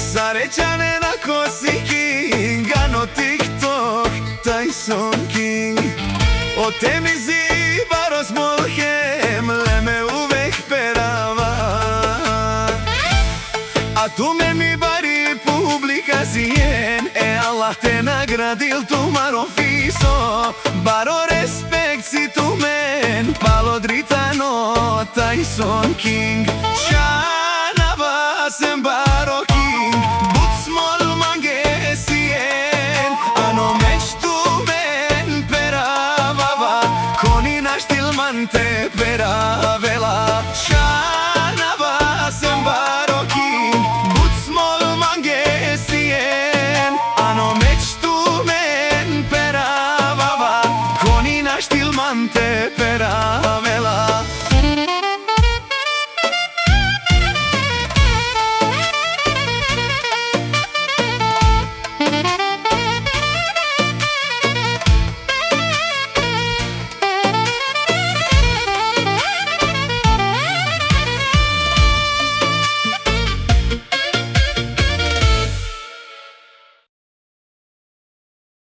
Sareciane na Kosi King, ano TikTok, Tyson King. O temizi baros molhem, leme uvek perava. A tu me mi bari publicación, Allah te nagradil tu maro fiso. Baro respect si tu men, palo dritano, Tyson King. Shanava sem baro King, but small mangesien. Ano mech tu men peravava, koni naštil mante peravela. Shanava sem baro King, but small mangesien. Ano mech tu men peravava, koni naštil mante peravela.